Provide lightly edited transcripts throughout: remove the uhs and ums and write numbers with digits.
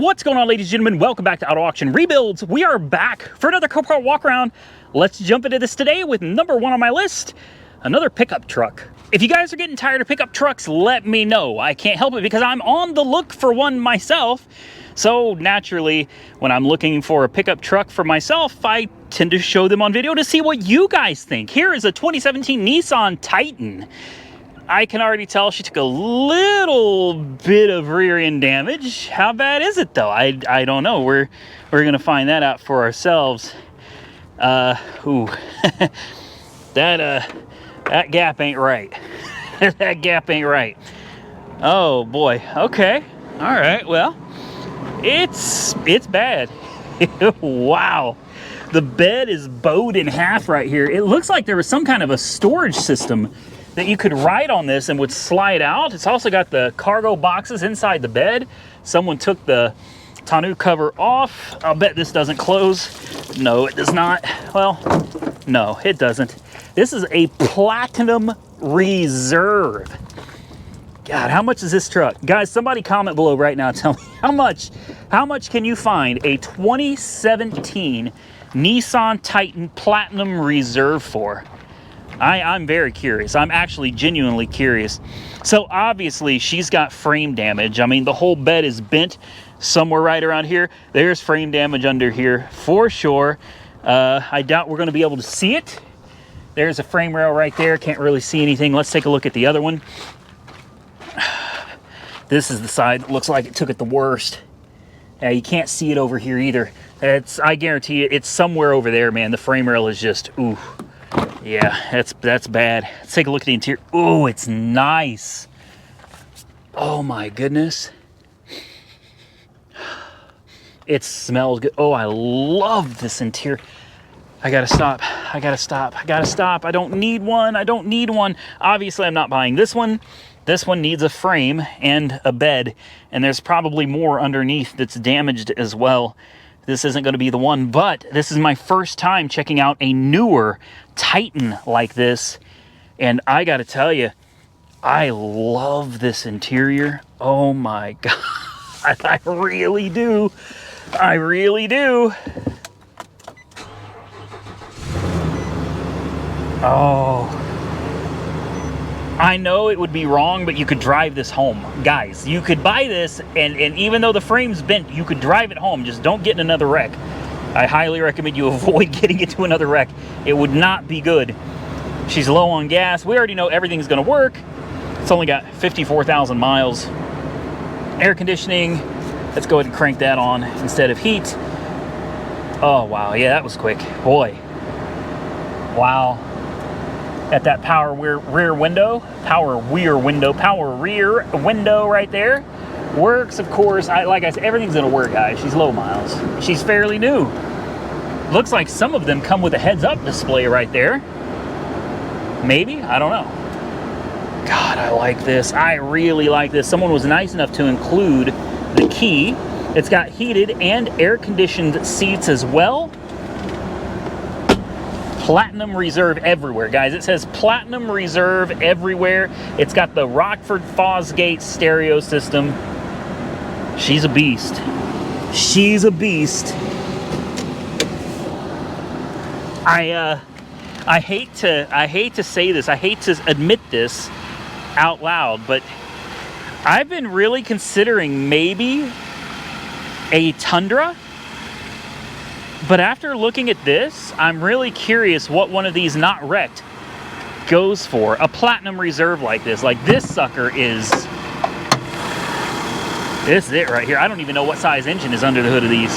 What's going on, ladies and gentlemen? Welcome back to Auto Auction Rebuilds. We are back for another Copart walk around. Let's jump into this today with number one on my list, another pickup truck. If you guys are getting tired of pickup trucks, let me know. I can't help it because I'm on the look for one myself. So naturally, when I'm looking for a pickup truck for myself, I tend to show them on video to see what you guys think. Here is a 2017 Nissan Titan. I can already tell she took a little bit of rear end damage. How bad is it though? I don't know. We're gonna find that out for ourselves. Ooh, that gap ain't right. That gap ain't right. Oh boy. Okay. All right. Well, it's bad. Wow. The bed is bowed in half right here. It looks like there was some kind of a storage system that you could ride on this and would slide out. It's also got the cargo boxes inside the bed. Someone took the tonneau cover off. I'll bet this doesn't close. No, it does not. Well, no, it doesn't. This is a Platinum Reserve. God, how much is this truck? Guys, somebody comment below right now. Tell me how much can you find a 2017 Nissan Titan Platinum Reserve for? I'm very curious. I'm actually genuinely curious. So obviously she's got frame damage. I mean, the whole bed is bent somewhere right around here. There's frame damage under here for sure. I doubt we're going to be able to see it. There's a frame rail right there. Can't really see anything. Let's take a look at the other one. This is the side that looks like it took it the worst. You can't see it over here either. I guarantee you, it's somewhere over there, man. The frame rail is just, ooh. Yeah, that's bad. Let's take a look at the interior. Oh, it's nice. Oh my goodness. It smells good. Oh, I love this interior. I gotta stop. I gotta stop. I gotta stop. I don't need one. I don't need one. Obviously, I'm not buying this one. This one needs a frame and a bed, and there's probably more underneath that's damaged as well. This isn't going to be the one, but this is my first time checking out a newer Titan like this, and I got to tell you, I love this interior. Oh my God, I really do. I really do. Oh. I know it would be wrong, but you could drive this home. Guys, you could buy this, and even though the frame's bent, you could drive it home. Just don't get in another wreck. I highly recommend you avoid getting into another wreck. It would not be good. She's low on gas. We already know everything's going to work. It's only got 54,000 miles. Air conditioning. Let's go ahead and crank that on instead of heat. Oh, wow. Yeah, that was quick. Boy. Like that power rear window right there works. Of course, like I said, everything's gonna work, guys. She's low miles. She's fairly new. Looks like some of them come with a heads-up display right there. Maybe, I don't know. God, I like this. I really like this. Someone was nice enough to include the key. It's got heated and air-conditioned seats as well. Platinum Reserve everywhere, guys. It says Platinum Reserve everywhere. It's got the Rockford Fosgate stereo system. She's a beast. She's a beast. I hate to say this. I hate to admit this out loud, but I've been really considering maybe a Tundra. But after looking at this, I'm really curious what one of these not wrecked goes for. A Platinum Reserve like this. Like this sucker is... This is it right here. I don't even know what size engine is under the hood of these.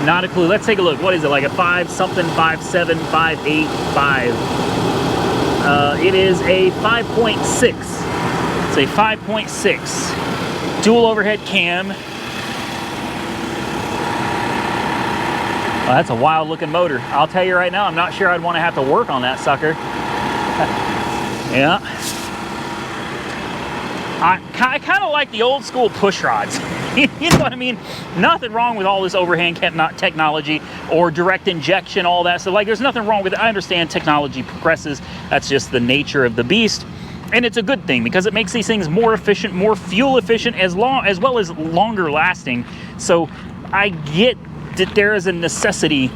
Not a clue. Let's take a look. What is it? Like a 5 something, 5.7, 5.8, 5. It is a 5.6. It's a 5.6. Dual overhead cam. Well, that's a wild looking motor. I'll tell you right now, I'm not sure I'd want to have to work on that sucker. Yeah. I kind of like the old school push rods. You know what I mean? Nothing wrong with all this overhand technology or direct injection, all that. So like, there's nothing wrong with it. I understand technology progresses. That's just the nature of the beast. And it's a good thing because it makes these things more efficient, more fuel efficient, as well as longer lasting. So I get that there is a necessity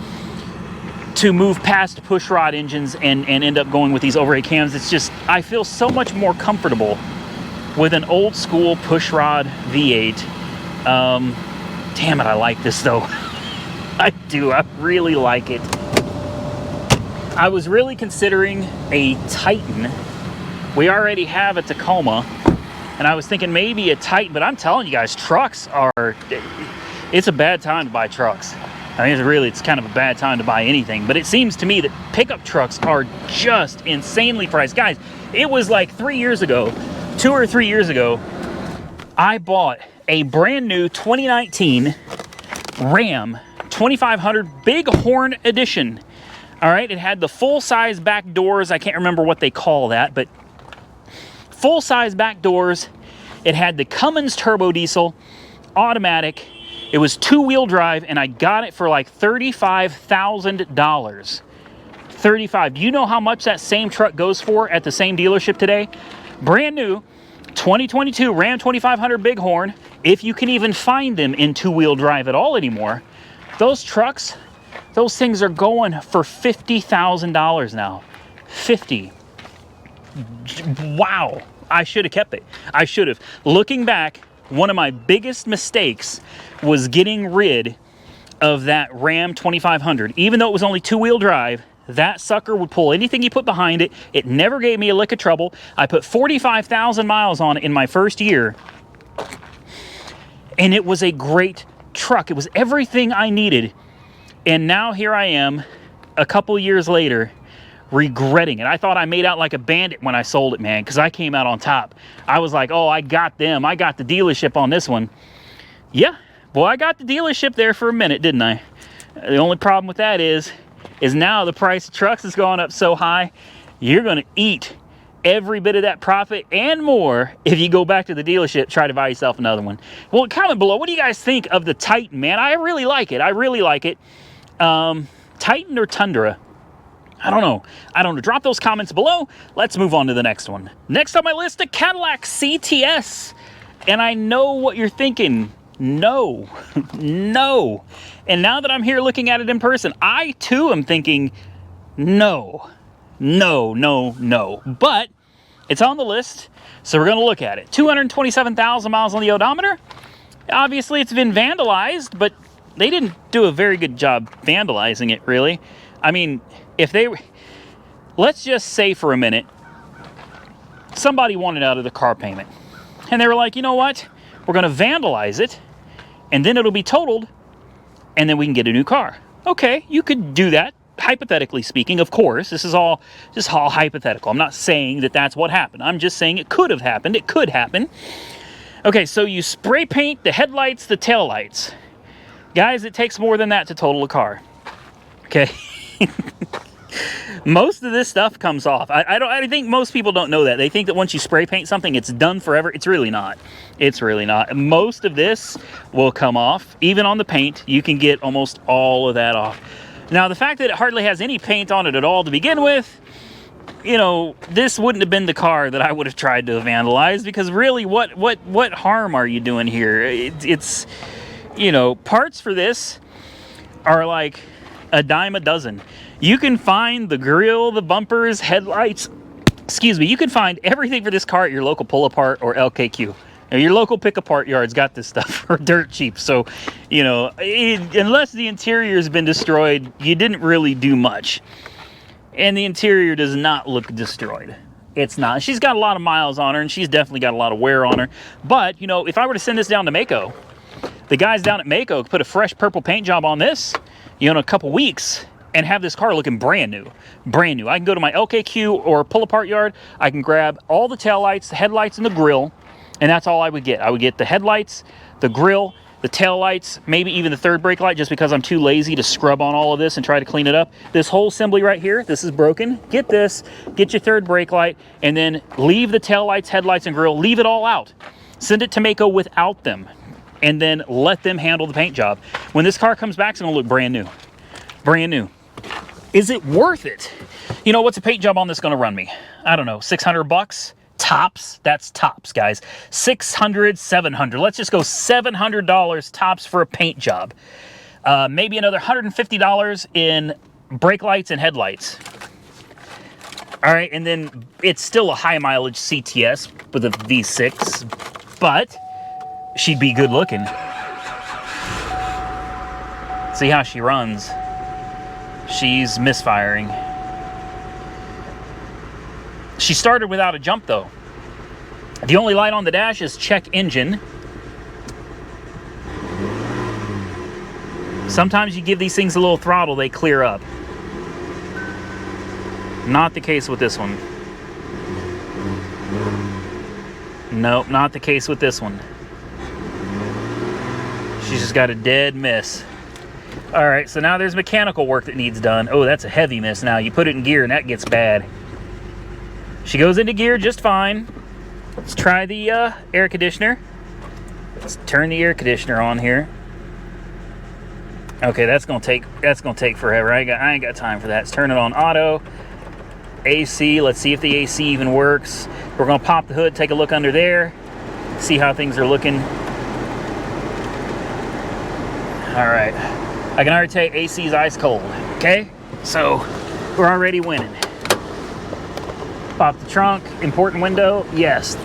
to move past push rod engines and end up going with these overhead cams. It's just, I feel so much more comfortable with an old school push rod V8. Damn it, I like this though. I do, I really like it. I was really considering a Titan. We already have a Tacoma, and I was thinking maybe a Titan, but I'm telling you guys, trucks are, it's a bad time to buy trucks. I mean, it's kind of a bad time to buy anything, but it seems to me that pickup trucks are just insanely priced. Guys, it was like 3 years ago, 2 or 3 years ago, I bought a brand new 2019 Ram 2500 Bighorn Edition. All right, it had the full-size back doors. I can't remember what they call that, but full-size back doors. It had the Cummins turbo diesel, automatic. It was 2-wheel drive, and I got it for like $35,000. $35,000. Do you know how much that same truck goes for at the same dealership today? Brand new 2022 Ram 2500 Bighorn, if you can even find them in 2-wheel drive at all anymore. Those trucks, those things are going for $50,000 now. 50. Wow. I should have kept it. I should have. Looking back, one of my biggest mistakes was getting rid of that Ram 2500. Even though it was only 2-wheel drive, that sucker would pull anything you put behind it. It never gave me a lick of trouble. I put 45,000 miles on it in my first year, and it was a great truck. It was everything I needed. And now here I am, a couple years later, regretting it. I thought I made out like a bandit when I sold it, man, because I came out on top. I was like, oh, I got them. I got the dealership on this one. Yeah, boy, I got the dealership there for a minute, didn't I? The only problem with that is now the price of trucks has gone up so high, you're going to eat every bit of that profit and more if you go back to the dealership, try to buy yourself another one. Well, comment below, what do you guys think of the Titan, man? I really like it. I really like it. Titan or Tundra? I don't know. Drop those comments below. Let's move on to the next one. Next on my list, the Cadillac CTS. And I know what you're thinking. No. No. And now that I'm here looking at it in person, I too am thinking, no. No, no, no. But it's on the list, so we're going to look at it. 227,000 miles on the odometer. Obviously, it's been vandalized, but they didn't do a very good job vandalizing it, really. I mean, if they... Let's just say for a minute, somebody wanted out of the car payment. And they were like, you know what? We're going to vandalize it, and then it'll be totaled, and then we can get a new car. Okay, you could do that. Hypothetically speaking, of course, this is all just all hypothetical. I'm not saying that that's what happened. I'm just saying it could have happened. It could happen. Okay, so you spray paint the headlights, the taillights. Guys, it takes more than that to total a car. Okay? Most of this stuff comes off. I think most people don't know that. They think that once you spray paint something, it's done forever. It's really not. It's really not. Most of this will come off. Even on the paint, you can get almost all of that off. Now, the fact that it hardly has any paint on it at all to begin with, you know, this wouldn't have been the car that I would have tried to vandalize, because really, what harm are you doing here? It's, you know, parts for this are like a dime a dozen. You can find the grille, the bumpers, headlights, excuse me, you can find everything for this car at your local pull-apart or LKQ. Now, your local pick-apart yard's got this stuff for dirt cheap. So, you know, unless the interior's been destroyed, you didn't really do much. And the interior does not look destroyed. It's not. She's got a lot of miles on her, and she's definitely got a lot of wear on her. But, you know, if I were to send this down to Mako, the guys down at Mako could put a fresh purple paint job on this, you know, in a couple weeks, and have this car looking brand new. Brand new. I can go to my LKQ or pull-apart yard. I can grab all the taillights, the headlights, and the grille. And that's all I would get. I would get the headlights, the grille, the taillights, maybe even the third brake light, just because I'm too lazy to scrub on all of this and try to clean it up. This whole assembly right here, this is broken. Get this, get your third brake light, and then leave the taillights, headlights, and grille. Leave it all out. Send it to Mako without them, and then let them handle the paint job. When this car comes back, it's gonna look brand new. Brand new. Is it worth it? You know, what's a paint job on this gonna run me? I don't know, 600 bucks? tops. That's tops, guys. 600, 700. Let's just go $700 tops for a paint job. Maybe another $150 in brake lights and headlights. All right, and then it's still a high mileage CTS with a V6, but she'd be good looking. See how she runs. She's misfiring. She started without a jump though. The only light on the dash is check engine. Sometimes you give these things a little throttle, they clear up. Not the case with this one. Nope, not the case with this one. She's just got a dead miss. All right, so now there's mechanical work that needs done. Oh, that's a heavy miss now. You put it in gear and that gets bad. She goes into gear just fine. Let's try the air conditioner. Let's turn the air conditioner on here. Okay, that's gonna take forever. I ain't got time for that. Let's turn it on auto. AC, let's see if the AC even works. We're gonna pop the hood, take a look under there, see how things are looking. All right, I can already tell you AC's ice cold, okay? So we're already winning. Pop the trunk, important window, yes.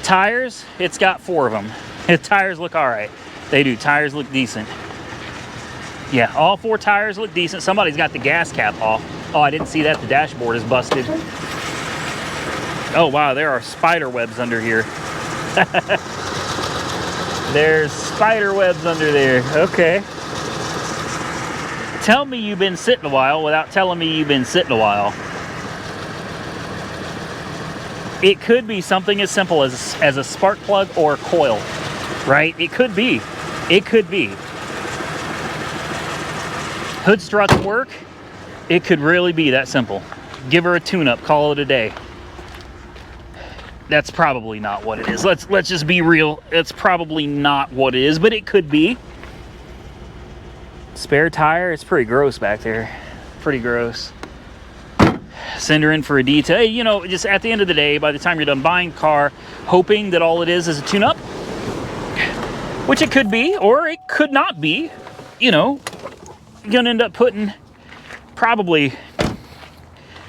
Tires, it's got 4 of them. The tires look all right. They do, tires look decent. Yeah, all 4 tires look decent. Somebody's got the gas cap off. Oh, I didn't see that. The dashboard is busted. Oh, wow, there are spider webs under here. There's spider webs under there. Okay. Tell me you've been sitting a while without telling me you've been sitting a while. It could be something as simple as a spark plug or a coil, right? It could be. It could be. Hood struts work. It could really be that simple. Give her a tune-up, call it a day. That's probably not what it is. Let's just be real. It's probably not what it is, but it could be. Spare tire, it's pretty gross back there. Pretty gross. Send her in for a detail. You know, just at the end of the day, by the time you're done buying the car, hoping that all it is a tune-up, which it could be, or it could not be, you know, you're gonna end up putting probably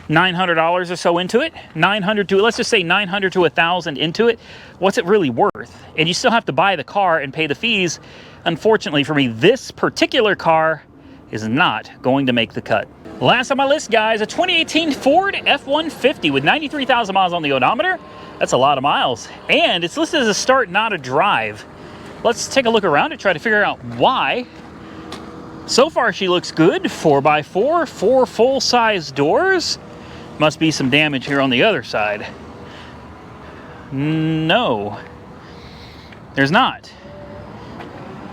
$900 or so into it. 900 to, let's just say 900 to 1,000 into it. What's it really worth? And you still have to buy the car and pay the fees. Unfortunately for me, this particular car is not going to make the cut. Last on my list, guys, a 2018 Ford F-150 with 93,000 miles on the odometer. That's a lot of miles. And it's listed as a start, not a drive. Let's take a look around and try to figure out why. So far, she looks good. 4x4, 4 full-size doors. Must be some damage here on the other side. No, there's not.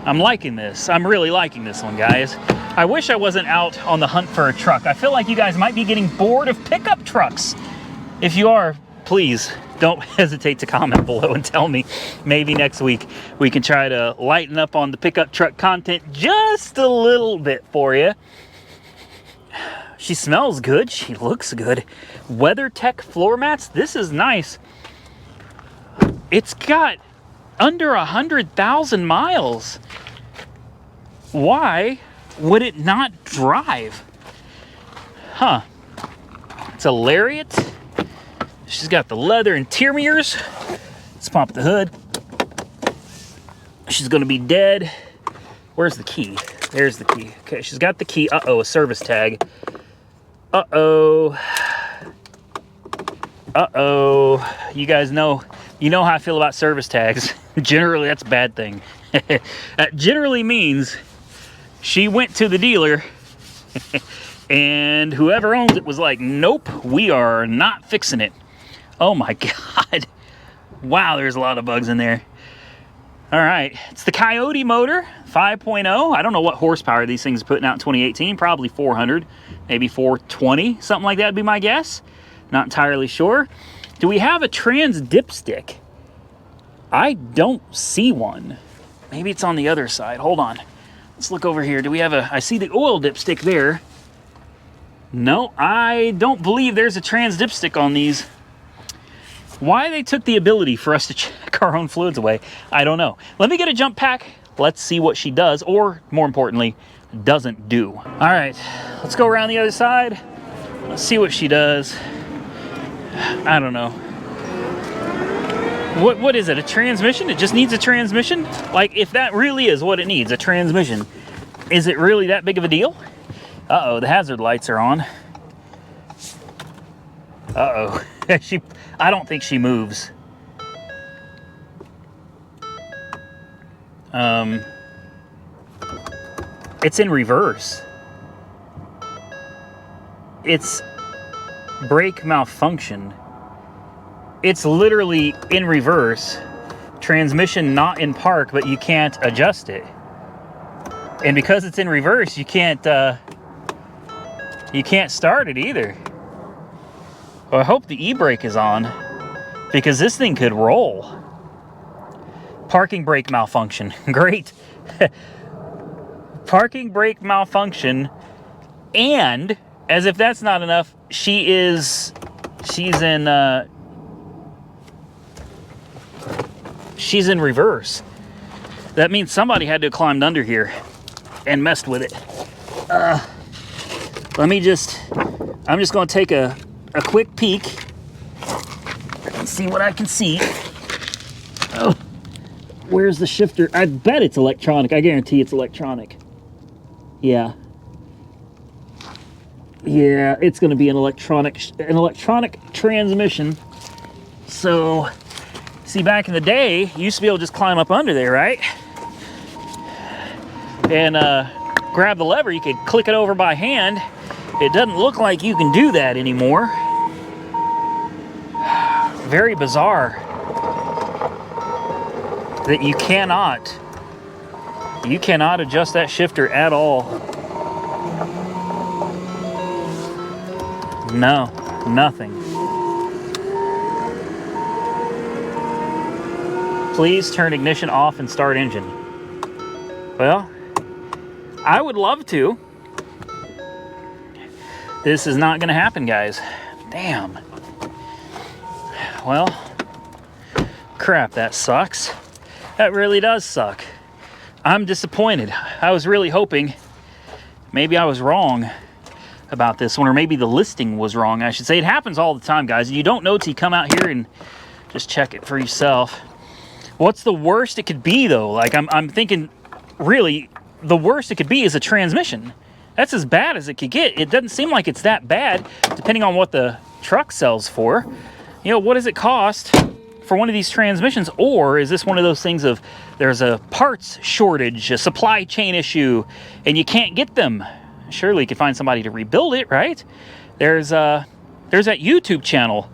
I'm liking this. I'm really liking this one, guys. I wish I wasn't out on the hunt for a truck. I feel like you guys might be getting bored of pickup trucks. If you are, please don't hesitate to comment below and tell me. Maybe next week we can try to lighten up on the pickup truck content just a little bit for you. She smells good. She looks good. WeatherTech floor mats. This is nice. It's got under 100,000 miles. Why would it not drive? Huh. It's a Lariat. She's got the leather interiors. Let's pop the hood. She's gonna be dead. Where's the key? There's the key. Okay, she's got the key. Uh-oh, a service tag. Uh-oh. Uh-oh. You guys know, you know how I feel about service tags. Generally, that's a bad thing. That generally means she went to the dealer and whoever owns it was like, nope, we are not fixing it. Oh my God. Wow, there's a lot of bugs in there. All right, it's the Coyote motor, 5.0. I don't know what horsepower these things are putting out in 2018. Probably 400, maybe 420, something like that would be my guess. Not entirely sure. Do we have a trans dipstick? I don't see one. Maybe it's on the other side. Hold on. Let's look over here. Do we have a, I see the oil dipstick there. No, I don't believe there's a trans dipstick on these. Why they took the ability for us to check our own fluids away, I don't know. Let me get a jump pack. Let's see what she does, or more importantly, doesn't do. All right, let's go around the other side. Let's see what she does. I don't know. What is it, a transmission? It just needs a transmission? Like, if that really is what it needs, a transmission, is it really that big of a deal? Uh-oh, the hazard lights are on. Uh-oh. I don't think she moves. It's in reverse. It's brake malfunction. It's literally in reverse. Transmission not in park, but you can't adjust it. And because it's in reverse, you can't start it either. Well, I hope the e-brake is on, because this thing could roll. Parking brake malfunction. Great. Parking brake malfunction. And as if that's not enough, she's in reverse. That means somebody had to have climbed under here and messed with it. I'm just going to take a quick peek and see what I can see. Oh, where's the shifter? I bet it's electronic. I guarantee it's electronic. Yeah. Yeah, it's going to be an electronic transmission. So, see, back in the day, you used to be able to just climb up under there, right? And grab the lever. You could click it over by hand. It doesn't look like you can do that anymore. Very bizarre that you cannot adjust that shifter at all. No, nothing. Please turn ignition off and start engine. Well, I would love to. This is not going to happen, guys. Damn. Well, crap, that sucks. That really does suck. I'm disappointed. I was really hoping maybe I was wrong about this one, or maybe the listing was wrong, I should say. It happens all the time, guys. You don't know till you come out here and just check it for yourself. What's the worst it could be, though? Like, I'm thinking, really, the worst it could be is a transmission. That's as bad as it could get. It doesn't seem like it's that bad, depending on what the truck sells for. You know, what does it cost for one of these transmissions? Or is this one of those things of there's a parts shortage, a supply chain issue, and you can't get them? Surely you could find somebody to rebuild it, right? There's that YouTube channel.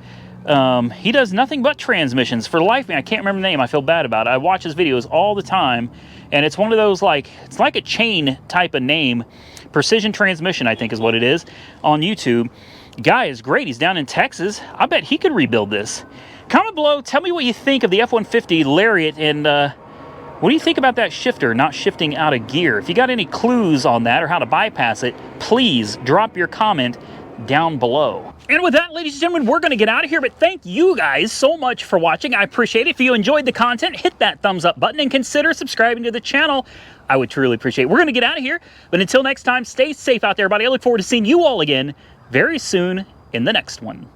He does nothing but transmissions. For the life of me, I can't remember the name. I feel bad about it. I watch his videos all the time, and it's one of those, like, it's like a chain type of name. Precision Transmission, I think is what it is, on YouTube. Guy is great. He's down in Texas. I bet he could rebuild this. Comment below. Tell me what you think of the F-150 Lariat, and what do you think about that shifter not shifting out of gear? If you got any clues on that or how to bypass it, please drop your comment down below. And with that, ladies and gentlemen, we're going to get out of here, but thank you guys so much for watching. I appreciate it. If you enjoyed the content, hit that thumbs up button and consider subscribing to the channel. I would truly appreciate it. We're going to get out of here, but until next time, stay safe out there, everybody. I look forward to seeing you all again very soon in the next one.